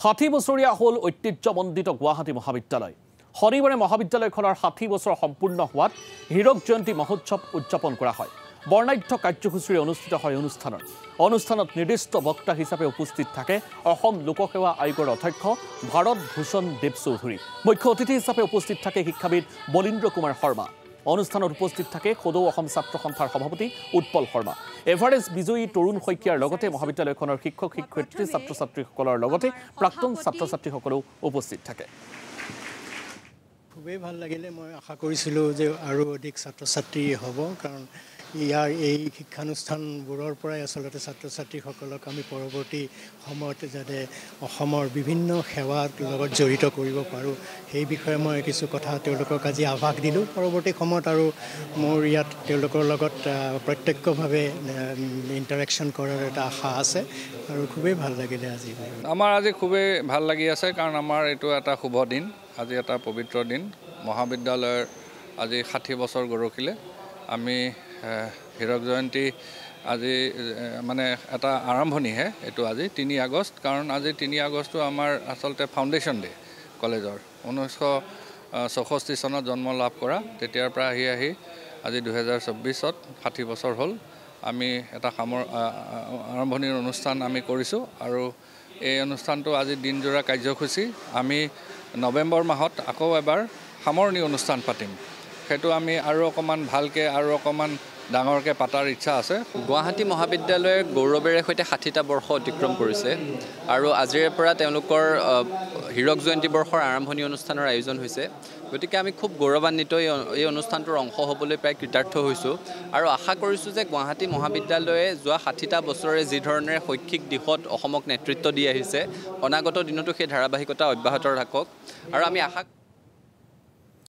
60 বছৰীয়া হ'ল ঐতিহ্যমণ্ডিত গুৱাহাটী মহাবিদ্যালয়। শনিবাৰে মহাবিদ্যালয়খনৰ 60 বছৰ সম্পূৰ্ণ হোৱাত হীৰক জয়ন্তী মহোৎসৱ উদযাপন কৰা হয়। বৰ্ণাঢ্য কাৰ্যসূচীৰে অনুষ্ঠিত হয় অনুষ্ঠানত নিৰ্দিষ্ট বক্তা হিচাপে উপস্থিত থাকে অসম লোকসেৱা আয়োগৰ অধ্যক্ষ ভাৰত ভূষণ দেৱ চৌধুৰী। মুখ্য অতিথি হিচাপে উপস্থিত থাকে শিক্ষাবিদ বলীন্দ্ৰ কুমাৰ শৰ্মা। অনুষ্ঠানত উপস্থিত থাকে সদৌ অসম ছাত্ৰ সন্থাৰ সভাপতি উৎপল শৰ্মা। এভাৰেষ্ট বিজয়ী তৰুণ শইকীয়াৰ লগতে মহাবিদ্যালয়খনৰ শিক্ষক শিক্ষয়িত্ৰী ছাত্ৰ ছাত্ৰীসকলৰ লগতে প্ৰাক্তন ছাত্ৰ ছাত্ৰীসকলেও উপস্থিত থাকে। খুবেই ভাল লাগিলে। মই আশা কৰিছিলোঁ যে আৰু অধিক ছাত্ৰ ছাত্ৰী হ'ব, কাৰণ ইয়াৰ এই শিক্ষানুষ্ঠানবোৰৰ পৰাই আচলতে ছাত্ৰ ছাত্ৰীসকলক আমি পৰৱৰ্তী সময়ত যাতে অসমৰ বিভিন্ন সেৱাৰ লগত জড়িত কৰিব পাৰোঁ, সেই বিষয়ে মই কিছু কথা তেওঁলোকক আজি আভাস দিলোঁ। পৰৱৰ্তী সময়ত আৰু মোৰ ইয়াত তেওঁলোকৰ লগত প্ৰত্যক্ষভাৱে ইণ্টাৰেকশ্যন কৰাৰ এটা আশা আছে আৰু খুবেই ভাল লাগিলে আজি। আমাৰ আজি খুবেই ভাল লাগি আছে, কাৰণ আমাৰ এইটো এটা শুভ দিন, আজি এটা পবিত্ৰ দিন। মহাবিদ্যালয়ৰ আজি 60 বছৰ গৰকিলে। আমি হীৰক জয়ন্তী আজি মানে এটা আৰম্ভণিহে এইটো আজি 3 আগষ্ট, কাৰণ আজি 3 আগষ্টটো আমাৰ আচলতে ফাউণ্ডেশ্যন ডে কলেজৰ। 1964 চনত জন্ম লাভ কৰা, তেতিয়াৰ পৰা আহি আজি 2024ত 60 বছৰ হ'ল। আমি এটা আৰম্ভণিৰ অনুষ্ঠান আমি কৰিছোঁ আৰু এই অনুষ্ঠানটো আজি দিনজোৰা কাৰ্যসূচী। আমি নৱেম্বৰ মাহত আকৌ এবাৰ সামৰণি অনুষ্ঠান পাতিম। সেইটো আমি আৰু অকণমান ভালকৈ আৰু অকণমান ডাঙৰকৈ পাতাৰ ইচ্ছা আছে। গুৱাহাটী মহাবিদ্যালয়ে গৌৰৱেৰে সৈতে 60টা বৰ্ষ অতিক্ৰম কৰিছে আৰু আজিৰে পৰা তেওঁলোকৰ হীৰক জয়ন্তী বৰ্ষৰ আৰম্ভণি অনুষ্ঠানৰ আয়োজন হৈছে। গতিকে আমি খুব গৌৰৱান্বিত এই অনুষ্ঠানটোৰ অংশ হ'বলৈ প্ৰায় কৃতাৰ্থ হৈছোঁ আৰু আশা কৰিছোঁ যে গুৱাহাটী মহাবিদ্যালয়ে যোৱা 60টা বছৰে যি ধৰণেৰে শৈক্ষিক দিশত অসমক নেতৃত্ব দি আহিছে, অনাগত দিনতো সেই ধাৰাবাহিকতা অব্যাহত ৰাখক আৰু আমি আশা